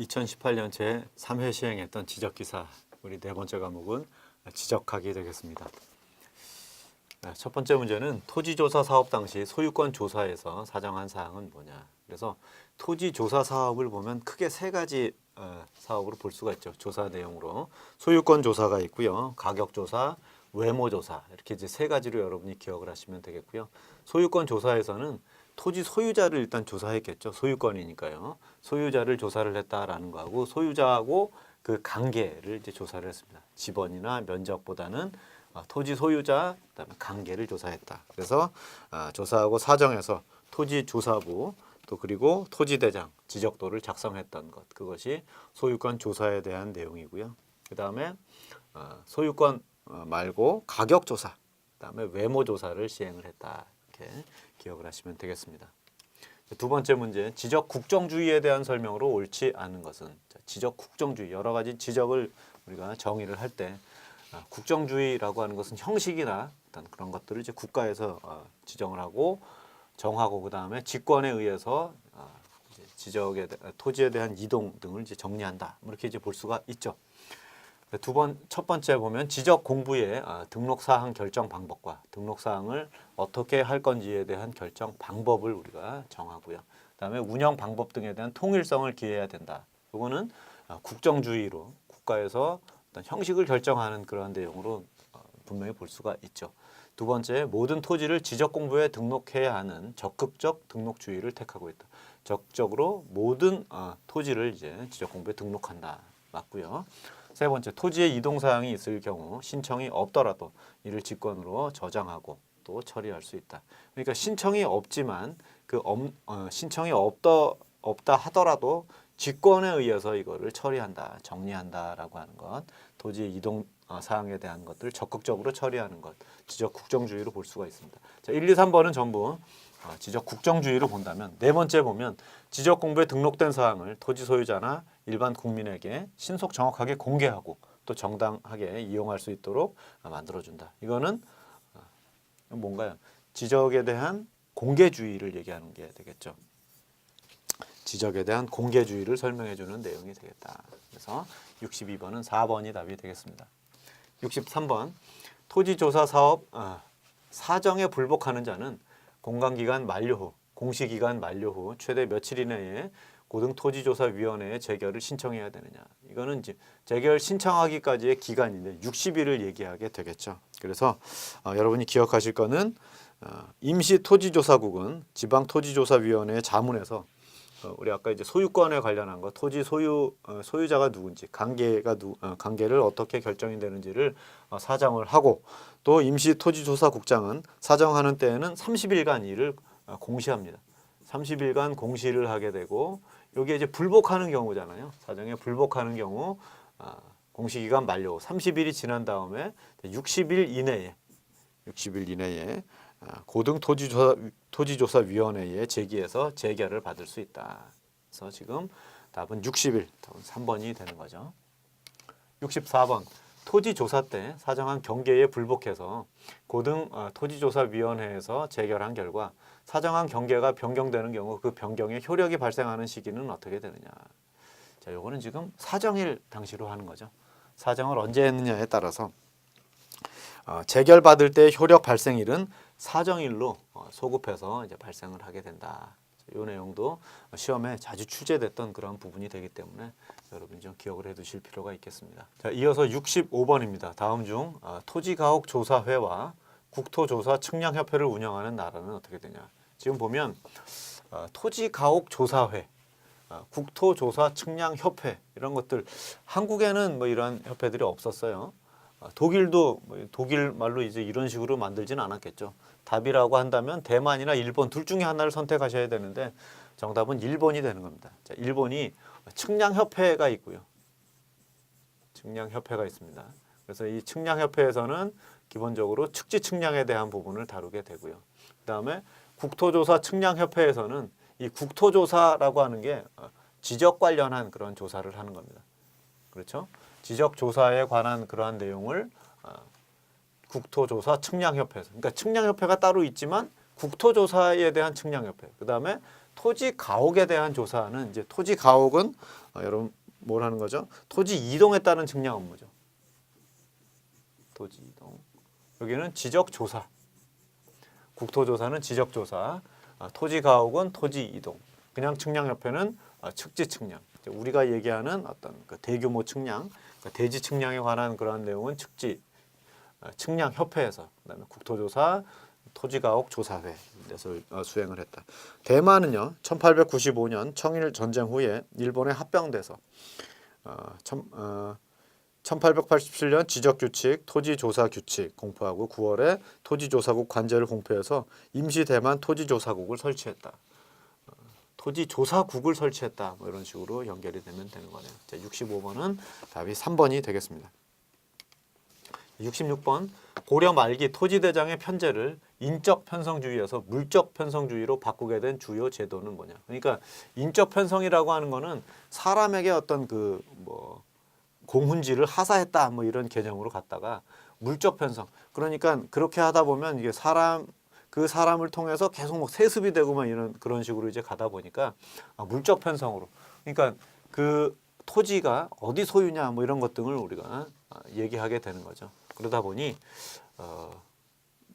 2018년 제3회 시행했던 지적기사 우리 네 번째 과목은 지적하기 되겠습니다. 첫 번째 문제는 토지조사 사업 당시 소유권 조사에서 사정한 사항은 뭐냐. 그래서 토지조사 사업을 보면 크게 세 가지 사업으로 볼 수가 있죠. 조사 내용으로 소유권 조사가 있고요. 가격 조사, 외모 조사 이렇게 이제 세 가지로 여러분이 기억을 하시면 되겠고요. 소유권 조사에서는 토지 소유자를 일단 조사했겠죠. 소유권이니까요. 소유자를 조사를 했다라는 거하고 소유자하고 그 관계를 이제 조사를 했습니다. 지번이나 면적보다는 토지 소유자 그다음에 관계를 조사했다. 그래서 조사하고 사정해서 토지조사부 또 그리고 토지대장 지적도를 작성했던 것 그것이 소유권 조사에 대한 내용이고요. 그다음에 소유권 말고 가격 조사 그다음에 외모 조사를 시행을 했다. 이렇게 기억을 하시면 되겠습니다. 두 번째 문제, 지적 국정주의에 대한 설명으로 옳지 않은 것은 지적 국정주의 여러 가지 지적을 우리가 정의를 할 때 국정주의라고 하는 것은 형식이나 어떤 그런 것들을 이제 국가에서 지정을 하고 정하고 그 다음에 직권에 의해서 지적에 토지에 대한 이동 등을 이제 정리한다. 이렇게 이제 볼 수가 있죠. 첫 번째 보면 지적 공부의 등록 사항 결정 방법과 등록 사항을 어떻게 할 건지에 대한 결정 방법을 우리가 정하고요. 그다음에 운영 방법 등에 대한 통일성을 기해야 된다. 이거는 국정주의로 국가에서 어떤 형식을 결정하는 그러한 내용으로 분명히 볼 수가 있죠. 두 번째, 모든 토지를 지적 공부에 등록해야 하는 적극적 등록주의를 택하고 있다. 적극적으로 모든 토지를 이제 지적 공부에 등록한다. 맞고요. 세 번째, 토지의 이동 사항이 있을 경우 신청이 없더라도 이를 직권으로 저장하고 또 처리할 수 있다. 그러니까 신청이 없지만 신청이 없다 하더라도 직권에 의해서 이거를 처리한다, 정리한다라고 하는 것, 토지의 이동 사항에 대한 것들을 적극적으로 처리하는 것, 지적 국정주의로 볼 수가 있습니다. 자, 1, 2, 3번은 전부 지적 국정주의로 본다면 네 번째 보면 지적 공부에 등록된 사항을 토지 소유자나 일반 국민에게 신속 정확하게 공개하고 또 정당하게 이용할 수 있도록 만들어준다. 이거는 뭔가요? 지적에 대한 공개주의를 얘기하는 게 되겠죠. 지적에 대한 공개주의를 설명해 주는 내용이 되겠다. 그래서 62번은 4번이 답이 되겠습니다. 63번 토지조사 사업 사정에 불복하는 자는 공간기간 만료 후, 공시기간 만료 후 최대 며칠 이내에 고등토지조사위원회에 재결을 신청해야 되느냐. 이거는 이제 재결 신청하기까지의 기간인데 60일을 얘기하게 되겠죠. 그래서 여러분이 기억하실 거는 임시토지조사국은 지방토지조사위원회에 자문해서 우리 아까 이제 소유권에 관련한 것, 토지 소유자가 누군지, 관계를 어떻게 결정이 되는지를 사정을 하고 또 임시토지조사국장은 사정하는 때에는 30일간 이를 공시합니다. 30일간 공시를 하게 되고 여기에 이제 불복하는 경우잖아요. 사정에 불복하는 경우 공시기간 만료 30일이 지난 다음에 60일 이내에 고등토지조사위원회에 제기해서 재결을 받을 수 있다. 그래서 지금 답은 60일, 답은 3번이 되는 거죠. 64번 토지조사 때 사정한 경계에 불복해서 고등토지조사위원회에서 재결한 결과 사정한 경계가 변경되는 경우 그 변경의 효력이 발생하는 시기는 어떻게 되느냐. 자, 요거는 지금 사정일 당시로 하는 거죠. 사정을 언제 했느냐에 따라서 재결받을 때 효력 발생일은 사정일로 소급해서 이제 발생을 하게 된다. 이 내용도 시험에 자주 출제됐던 그런 부분이 되기 때문에 여러분이 좀 기억을 해두실 필요가 있겠습니다. 자, 이어서 65번입니다. 다음 중 토지가옥조사회와 국토조사 측량협회를 운영하는 나라는 어떻게 되냐. 지금 보면 토지가옥조사회, 국토조사 측량협회 이런 것들 한국에는 뭐 이런 협회들이 없었어요. 독일도 독일 말로 이제 이런 식으로 만들지는 않았겠죠. 답이라고 한다면 대만이나 일본 둘 중에 하나를 선택하셔야 되는데 정답은 일본이 되는 겁니다. 자, 일본이 측량협회가 있고요. 측량협회가 있습니다. 그래서 이 측량협회에서는 기본적으로 축지 측량에 대한 부분을 다루게 되고요. 그다음에 국토조사 측량협회에서는 이 국토조사라고 하는 게 지적 관련한 그런 조사를 하는 겁니다. 그렇죠? 지적 조사에 관한 그러한 내용을 국토조사 측량협회에서, 그러니까 측량협회가 따로 있지만 국토조사에 대한 측량협회, 그 다음에 토지 가옥에 대한 조사는 이제 토지 가옥은 여러분 뭘 하는 거죠? 토지 이동에 따른 측량 업무죠. 토지 이동. 여기는 지적 조사. 국토조사는 지적 조사. 토지 가옥은 토지 이동. 그냥 측량 옆에는 측지 측량. 우리가 얘기하는 어떤 그 대규모 측량, 그러니까 대지 측량에 관한 그런 내용은 측지 측량 협회에서, 그다음에 국토조사, 토지가옥 조사회에서 수행을 했다. 대만은요, 1895년 청일 전쟁 후에 일본에 합병돼서 1887년 지적규칙, 토지조사규칙 공포하고 9월에 토지조사국 관제를 공포해서 임시 대만 토지조사국을 설치했다. 토지조사국을 설치했다. 뭐 이런 식으로 연결이 되면 되는 거네요. 자, 65번은 답이 3번이 되겠습니다. 66번 고려 말기 토지대장의 편제를 인적 편성주의에서 물적 편성주의로 바꾸게 된 주요 제도는 뭐냐? 그러니까 인적 편성이라고 하는 거는 사람에게 어떤 그 뭐 공훈지를 하사했다 뭐 이런 개념으로 갔다가 물적 편성. 그러니까 그렇게 하다 보면 이게 그 사람을 통해서 계속 뭐 세습이 되고 막 이런 그런 식으로 이제 가다 보니까 물적 편성으로. 그러니까 그 토지가 어디 소유냐 뭐 이런 것 등을 우리가 얘기하게 되는 거죠. 그러다 보니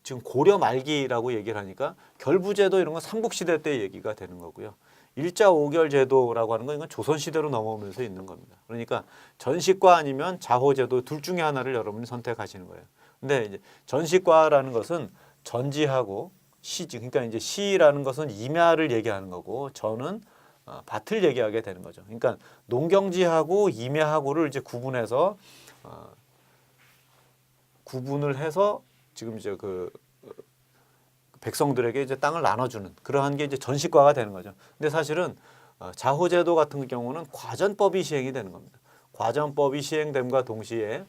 지금 고려 말기라고 얘기를 하니까 결부제도 이런 건 삼국시대 때 얘기가 되는 거고요. 일자 5결 제도라고 하는 건 이건 조선시대로 넘어오면서 있는 겁니다. 그러니까 전시과 아니면 자호제도 둘 중에 하나를 여러분이 선택하시는 거예요. 근데 이제 전시과라는 것은 전지하고 시지, 그러니까 이제 시라는 것은 임야를 얘기하는 거고 전은 밭을 얘기하게 되는 거죠. 그러니까 농경지하고 임야하고를 이제 구분을 해서 지금 이제 그 백성들에게 이제 땅을 나눠주는 그러한 게 이제 전시과가 되는 거죠. 근데 사실은 자호제도 같은 경우는 과전법이 시행이 되는 겁니다. 과전법이 시행됨과 동시에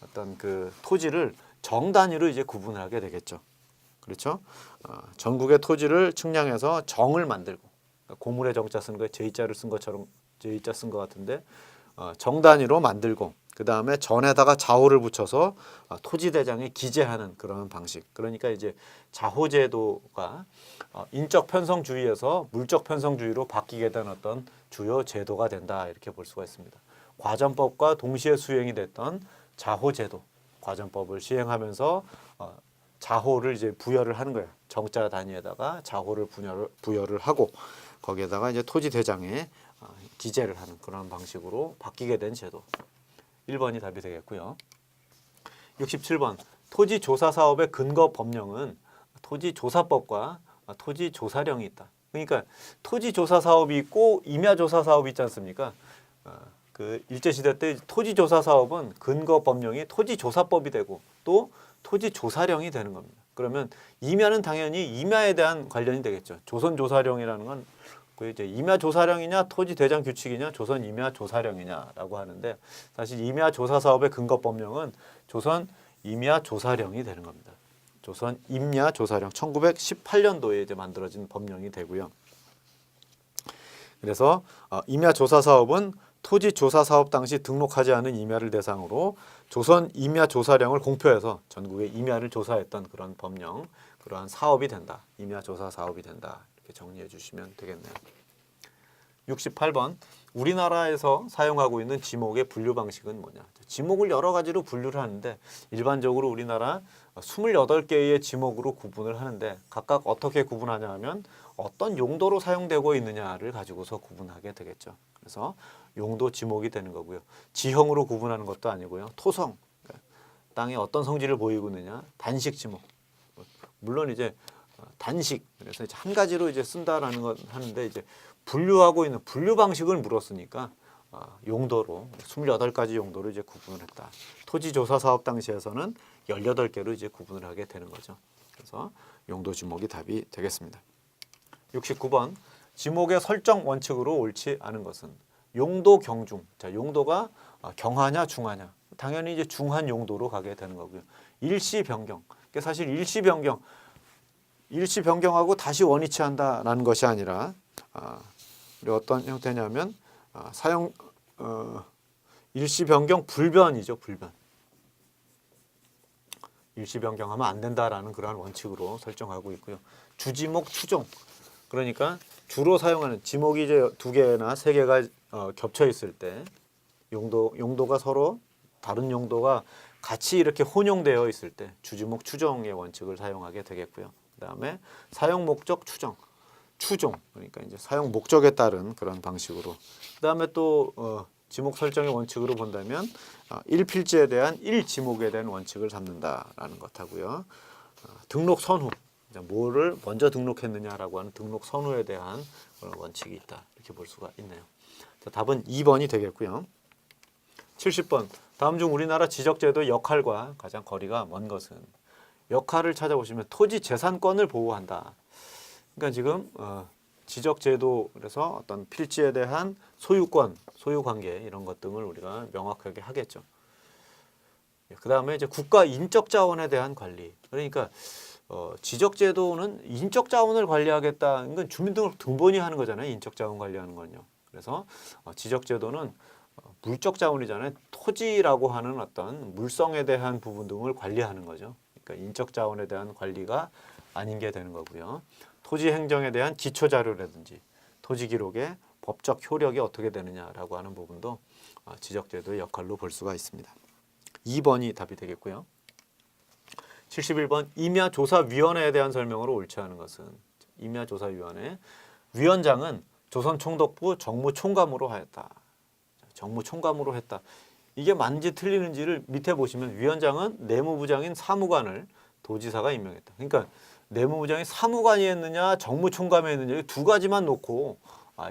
어떤 그 토지를 정 단위로 이제 구분을 하게 되겠죠. 그렇죠? 전국의 토지를 측량해서 정을 만들고, 그러니까 고물의 정자 쓴 거에 제자를 쓴 것처럼 제자 쓴 것 같은데 정 단위로 만들고 그 다음에 전에다가 자호를 붙여서 토지대장에 기재하는 그런 방식. 그러니까 이제 자호제도가 인적 편성주의에서 물적 편성주의로 바뀌게 된 어떤 주요 제도가 된다 이렇게 볼 수가 있습니다. 과전법과 동시에 수행이 됐던 자호제도, 과전법을 시행하면서 자호를 이제 부여를 하는 거예요. 정자 단위에다가 자호를 부여를 하고 거기에다가 이제 토지대장에 기재를 하는 그런 방식으로 바뀌게 된 제도. 1번이 답이 되겠고요. 67번 토지조사 사업의 근거 법령은 토지조사법과 토지조사령이 있다. 그러니까 토지조사 사업이 있고 임야조사 사업이 있지 않습니까? 그 일제시대 때 토지조사 사업은 근거 법령이 토지조사법이 되고 또 토지조사령이 되는 겁니다. 그러면 임야는 당연히 임야에 대한 관련이 되겠죠. 조선조사령이라는 건 그 이제 임야조사령이냐 토지대장규칙이냐 조선임야조사령이냐라고 하는데 사실 임야조사사업의 근거법령은 조선 임야조사령이 되는 겁니다. 조선 임야조사령 1918년도에 이제 만들어진 법령이 되고요. 그래서 임야조사사업은 토지조사사업 당시 등록하지 않은 임야를 대상으로 조선 임야조사령을 공표해서 전국의 임야를 조사했던 그런 법령, 그러한 사업이 된다. 임야조사 사업이 된다. 이렇게 정리해 주시면 되겠네요. 68번 우리나라에서 사용하고 있는 지목의 분류 방식은 뭐냐? 지목을 여러 가지로 분류를 하는데 일반적으로 우리나라 28개의 지목으로 구분을 하는데 각각 어떻게 구분하냐 하면 어떤 용도로 사용되고 있느냐를 가지고서 구분하게 되겠죠. 그래서 용도 지목이 되는 거고요. 지형으로 구분하는 것도 아니고요. 토성, 그러니까 땅에 어떤 성질을 보이고 있느냐, 단식 지목. 물론 이제 단식, 그래서 이제 한 가지로 이제 쓴다라는 건 하는데 이제 분류하고 있는 분류 방식을 물었으니까 용도로 28가지 용도로 이제 구분을 했다. 토지조사 사업 당시에서는 18개로 이제 구분을 하게 되는 거죠. 그래서 용도 지목이 답이 되겠습니다. 69번 지목의 설정 원칙으로 옳지 않은 것은 용도 경중. 자, 용도가 경하냐 중하냐. 당연히 이제 중한 용도로 가게 되는 거고요. 일시 변경. 그러니까 사실 일시 변경하고 다시 원위치 한다라는 것이 아니라 우리 어떤 형태냐면 일시 변경 불변이죠. 불변. 일시 변경하면 안 된다라는 그러한 원칙으로 설정하고 있고요. 주지목 추종. 그러니까 주로 사용하는 지목이 이제 2개나 3개가 겹쳐 있을 때 용도가 서로 다른 용도가 같이 이렇게 혼용되어 있을 때 주지목 추정의 원칙을 사용하게 되겠고요. 그다음에 사용 목적 추정, 그러니까 이제 사용 목적에 따른 그런 방식으로. 그다음에 또 지목 설정의 원칙으로 본다면 1필지에 대한 1지목에 대한 원칙을 잡는다라는 것하고요. 등록 선후, 뭐를 먼저 등록했느냐라고 하는 등록 선후에 대한 그런 원칙이 있다. 이렇게 볼 수가 있네요. 자, 답은 2번이 되겠고요. 70번. 다음 중 우리나라 지적제도의 역할과 가장 거리가 먼 것은? 역할을 찾아보시면 토지 재산권을 보호한다. 그러니까 지금 지적제도 그래서 어떤 필지에 대한 소유권, 소유관계 이런 것 등을 우리가 명확하게 하겠죠. 그 다음에 이제 국가 인적 자원에 대한 관리. 그러니까 지적제도는 인적 자원을 관리하겠다. 이건 주민등록 등본이 하는 거잖아요. 인적 자원 관리하는 건요. 그래서 지적제도는 물적 자원이잖아요. 토지라고 하는 어떤 물성에 대한 부분 등을 관리하는 거죠. 그러니까 인적 자원에 대한 관리가 아닌 게 되는 거고요. 토지 행정에 대한 기초 자료라든지 토지 기록의 법적 효력이 어떻게 되느냐라고 하는 부분도 지적제도의 역할로 볼 수가 있습니다. 2번이 답이 되겠고요. 71번 임야조사위원회에 대한 설명으로 옳지 않은 것은? 임야조사위원회 위원장은 조선총독부 정무총감으로 하였다. 정무총감으로 했다. 이게 맞는지 틀리는지를 밑에 보시면 위원장은 내무부장인 사무관을 도지사가 임명했다. 그러니까 내무부장이 사무관이 했느냐 정무총감이 했느냐 이 두 가지만 놓고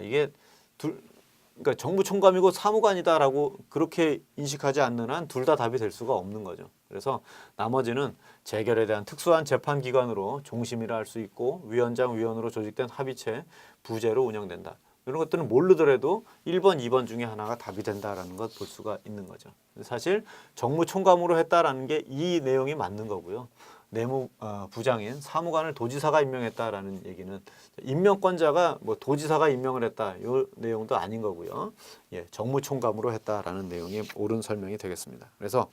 이게 그러니까 정무총감이고 사무관이다라고 그렇게 인식하지 않는 한 둘 다 답이 될 수가 없는 거죠. 그래서 나머지는 재결에 대한 특수한 재판기관으로 종심이라 할 수 있고 위원장, 위원으로 조직된 합의체, 부제로 운영된다. 이런 것들은 모르더라도 1번, 2번 중에 하나가 답이 된다라는 것 볼 수가 있는 거죠. 사실 정무총감으로 했다라는 게 이 내용이 맞는 거고요. 내무부장인 사무관을 도지사가 임명했다라는 얘기는 임명권자가 뭐 도지사가 임명을 했다 이 내용도 아닌 거고요. 예, 정무총감으로 했다라는 내용이 옳은 설명이 되겠습니다. 그래서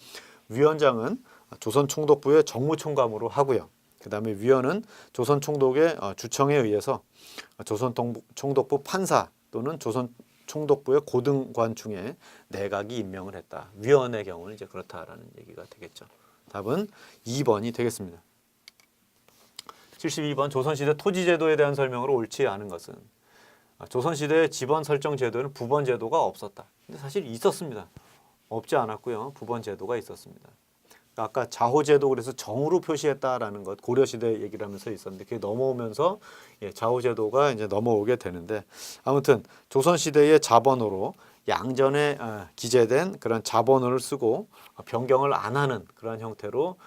위원장은 조선총독부의 정무총감으로 하고요. 그 다음에 위원은 조선총독의 주청에 의해서 조선총독부 판사 또는 조선총독부의 고등관 중에 내각이 임명을 했다. 위원의 경우는 이제 그렇다라는 얘기가 되겠죠. 답은 2번이 되겠습니다. 72번 조선시대 토지제도에 대한 설명으로 옳지 않은 것은? 조선시대의 지번 설정 제도는 부번 제도가 없었다. 근데 사실 있었습니다. 없지 않았고요. 부번 제도가 있었습니다. 아까 자호제도 그래서 정으로 표시했다라는 것 고려시대 얘기를 하면서 있었는데 그게 넘어오면서 자호제도가 이제 넘어오게 되는데 아무튼 조선시대의 자번호로 양전에 기재된 그런 자번호를 쓰고 변경을 안 하는 그런 형태로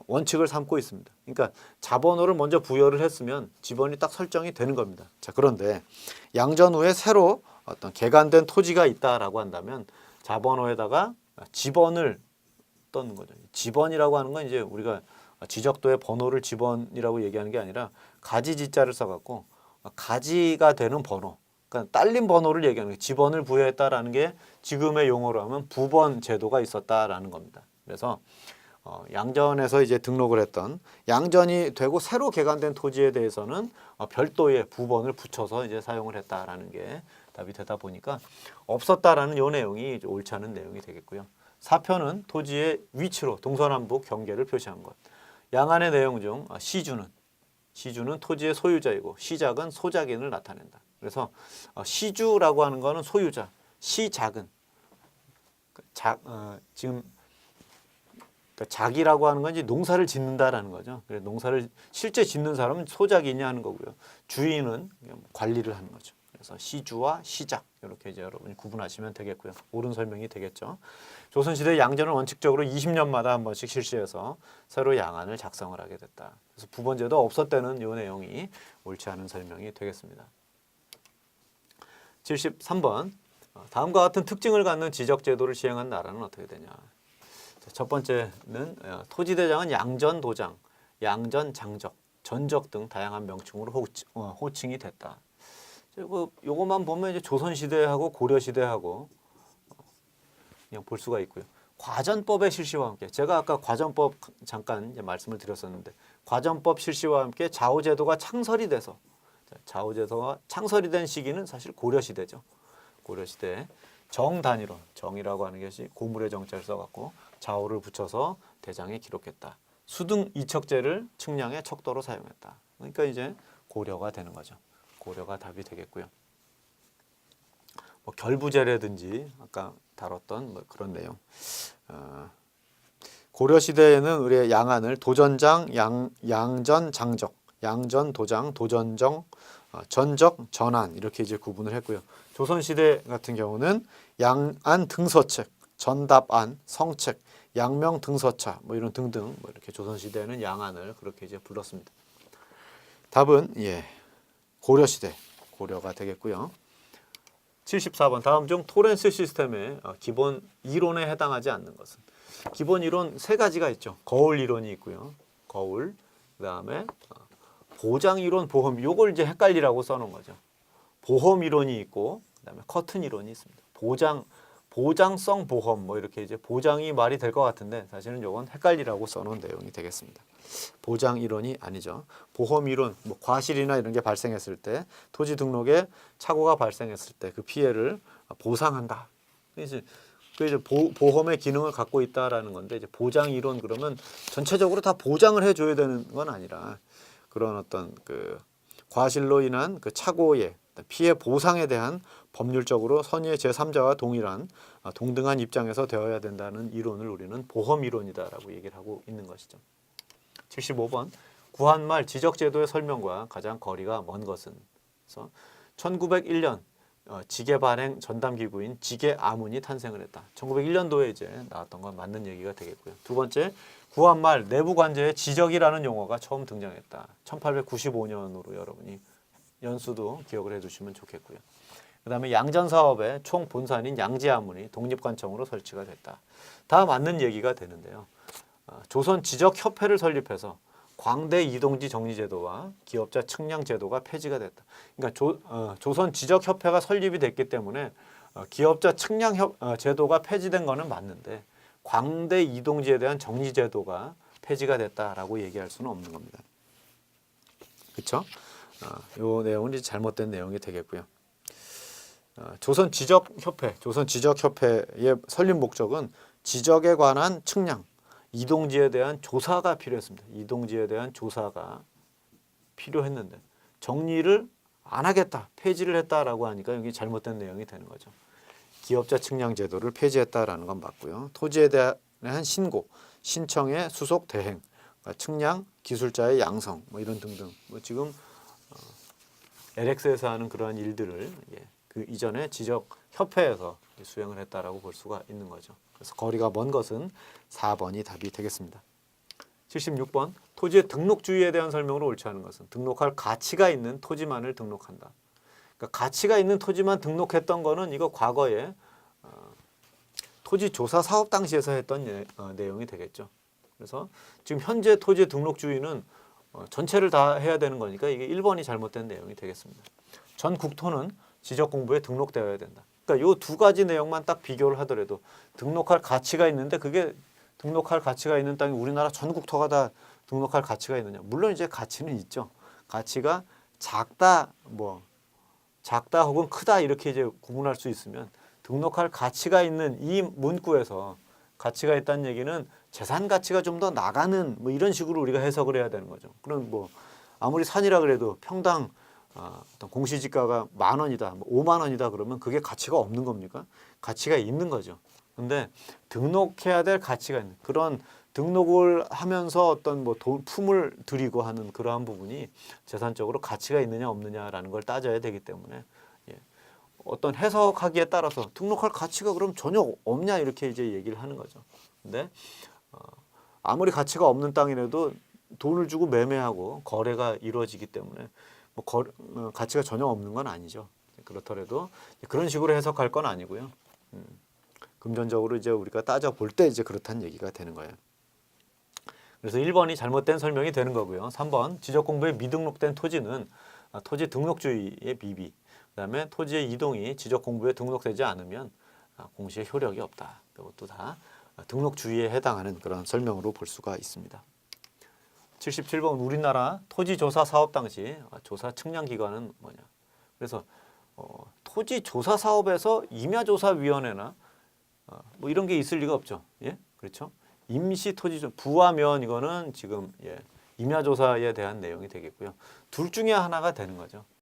원칙을 삼고 있습니다. 그러니까 자번호를 먼저 부여를 했으면 지번이 딱 설정이 되는 겁니다. 자, 그런데 양전 후에 새로 어떤 개간된 토지가 있다라고 한다면 자번호에다가 지번을 떠는 거죠. 지번이라고 하는 건 이제 우리가 지적도의 번호를 지번이라고 얘기하는 게 아니라 가지 지자를 써갖고 가지가 되는 번호, 그러니까 딸린 번호를 얘기하는 거예요. 지번을 부여했다라는 게 지금의 용어로 하면 부번 제도가 있었다라는 겁니다. 그래서 양전에서 이제 등록을 했던 양전이 되고 새로 개간된 토지에 대해서는 별도의 부번을 붙여서 이제 사용을 했다라는 게 답이 되다 보니까 없었다라는 이 내용이 옳지 않은 내용이 되겠고요. 4편은 토지의 위치로 동서남북 경계를 표시한 것. 양안의 내용 중 시주는 토지의 소유자이고 시작은 소작인을 나타낸다. 그래서 시주라고 하는 거는 소유자, 시작은 지금 작이라고 하는 건 이제 농사를 짓는다라는 거죠. 그래서 농사를 실제 짓는 사람은 소작이냐 하는 거고요. 주인은 관리를 하는 거죠. 그래서 시주와 시작 이렇게 이제 여러분이 구분하시면 되겠고요. 옳은 설명이 되겠죠. 조선시대 양전은 원칙적으로 20년마다 한 번씩 실시해서 새로 양안을 작성을 하게 됐다. 그래서 부번제도 없었다는 이 내용이 옳지 않은 설명이 되겠습니다. 73번 다음과 같은 특징을 갖는 지적제도를 시행한 나라는 어떻게 되냐. 첫 번째는 토지대장은 양전도장, 양전장적, 전적 등 다양한 명칭으로 호칭이 됐다. 요것만 보면 이제 조선시대하고 고려시대하고 그냥 볼 수가 있고요. 과전법의 실시와 함께 제가 아까 과전법 잠깐 이제 말씀을 드렸었는데 과전법 실시와 함께 자호제도가 창설이 돼서 좌우제도가 창설이 된 시기는 사실 고려시대죠. 고려시대 정단위론, 정이라고 하는 것이 고물의 정자를 써갖고 좌우를 붙여서 대장에 기록했다. 수등 이척제를 측량의 척도로 사용했다. 그러니까 이제 고려가 되는 거죠. 고려가 답이 되겠고요. 뭐 결부제라든지 아까 다뤘던 뭐 그런 내용. 고려 시대에는 우리의 양안을 도전장, 양전, 장적, 양전, 도장, 도전정, 전적, 전안 이렇게 이제 구분을 했고요. 조선 시대 같은 경우는 양안 등서책, 전답안, 성책, 양명 등서차 뭐 이런 등등 뭐 이렇게 조선 시대에는 양안을 그렇게 이제 불렀습니다. 답은 고려 시대 고려가 되겠고요. 74번 다음 중 토렌스 시스템의 기본 이론에 해당하지 않는 것은 기본 이론 세 가지가 있죠. 거울 이론이 있고요. 거울 그다음에 보장 이론, 보험 요걸 이제 헷갈리라고 써놓은 거죠. 보험 이론이 있고 그다음에 커튼 이론이 있습니다. 보장성 보험 뭐 이렇게 이제 보장이 말이 될 것 같은데 사실은 요건 헷갈리라고 써놓은 내용이 되겠습니다. 보장 이론이 아니죠. 보험 이론, 뭐 과실이나 이런 게 발생했을 때 토지 등록에 착오가 발생했을 때 그 피해를 보상한다. 그래서 보험의 기능을 갖고 있다라는 건데 이제 보장 이론 그러면 전체적으로 다 보장을 해줘야 되는 건 아니라 그런 어떤 그 과실로 인한 그 착오의 피해 보상에 대한 법률적으로 선의의 제3자와 동등한 입장에서 되어야 된다는 이론을 우리는 보험 이론이다라고 얘기를 하고 있는 것이죠. 75번 구한말 지적제도의 설명과 가장 거리가 먼 것은 그래서 1901년 지계 발행 전담 기구인 지계 아문이 탄생을 했다. 1901년도에 이제 나왔던 건 맞는 얘기가 되겠고요. 두 번째 구한말 내부 관제의 지적이라는 용어가 처음 등장했다. 1895년으로 여러분이 연수도 기억을 해두시면 좋겠고요. 그다음에 양전 사업의 총 본산인 양지아문이 독립관청으로 설치가 됐다. 다 맞는 얘기가 되는데요. 조선 지적협회를 설립해서 광대 이동지 정리제도와 기업자 측량제도가 폐지가 됐다. 그러니까 조선 지적협회가 설립이 됐기 때문에 기업자 측량 제도가 폐지된 거는 맞는데 광대 이동지에 대한 정리제도가 폐지가 됐다라고 얘기할 수는 없는 겁니다. 그렇죠? 이 내용은 이제 잘못된 내용이 되겠고요. 조선 지적협회의 설립 목적은 지적에 관한 측량, 이동지에 대한 조사가 필요했습니다. 이동지에 대한 조사가 필요했는데 정리를 안 하겠다, 폐지를 했다라고 하니까 여기 잘못된 내용이 되는 거죠. 기업자 측량 제도를 폐지했다라는 건 맞고요. 토지에 대한 신고, 신청의 수속 대행, 그러니까 측량 기술자의 양성, 뭐 이런 등등. 뭐 지금 LX에서 하는 그러한 일들을 그 이전에 지적협회에서 수행을 했다라고 볼 수가 있는 거죠. 그래서 거리가 먼 것은 4번이 답이 되겠습니다. 76번 토지의 등록주의에 대한 설명으로 옳지 않은 것은 등록할 가치가 있는 토지만을 등록한다. 그러니까 가치가 있는 토지만 등록했던 거는 이거 과거에 토지조사 사업 당시에서 했던 내용이 되겠죠. 그래서 지금 현재 토지 등록주의는 전체를 다 해야 되는 거니까 이게 1번이 잘못된 내용이 되겠습니다. 전 국토는 지적공부에 등록되어야 된다. 그러니까 이 두 가지 내용만 딱 비교를 하더라도 등록할 가치가 있는데 그게 등록할 가치가 있는 땅이 우리나라 전 국토가 다 등록할 가치가 있느냐? 물론 이제 가치는 있죠. 가치가 작다 혹은 크다 이렇게 이제 구분할 수 있으면 등록할 가치가 있는 이 문구에서 가치가 있다는 얘기는 재산 가치가 좀 더 나가는 뭐 이런 식으로 우리가 해석을 해야 되는 거죠. 그럼 뭐 아무리 산이라 그래도 평당 어떤 공시지가가 10,000원이다, 50,000원이다 그러면 그게 가치가 없는 겁니까? 가치가 있는 거죠. 근데 등록해야 될 가치가 있는 그런 등록을 하면서 어떤 뭐 품을 들이고 하는 그러한 부분이 재산적으로 가치가 있느냐 없느냐라는 걸 따져야 되기 때문에 어떤 해석하기에 따라서 등록할 가치가 그럼 전혀 없냐 이렇게 이제 얘기를 하는 거죠. 근데 아무리 가치가 없는 땅이라도 돈을 주고 매매하고 거래가 이루어지기 때문에 뭐 가치가 전혀 없는 건 아니죠. 그렇더라도 그런 식으로 해석할 건 아니고요. 금전적으로 이제 우리가 따져 볼 때 이제 그렇다는 얘기가 되는 거예요. 그래서 1번이 잘못된 설명이 되는 거고요. 3번 지적 공부에 미등록된 토지는 토지 등록주의의 비비. 그다음에 토지의 이동이 지적 공부에 등록되지 않으면 공시의 효력이 없다. 이것도 다 등록주의에 해당하는 그런 설명으로 볼 수가 있습니다. 77번 우리나라 토지조사 사업 당시 조사 측량 기관은 뭐냐? 그래서 토지조사 사업에서 임야조사위원회나 뭐 이런 게 있을 리가 없죠. 예, 그렇죠? 임시 토지조 부하면 이거는 지금 임야조사에 대한 내용이 되겠고요. 둘 중에 하나가 되는 거죠.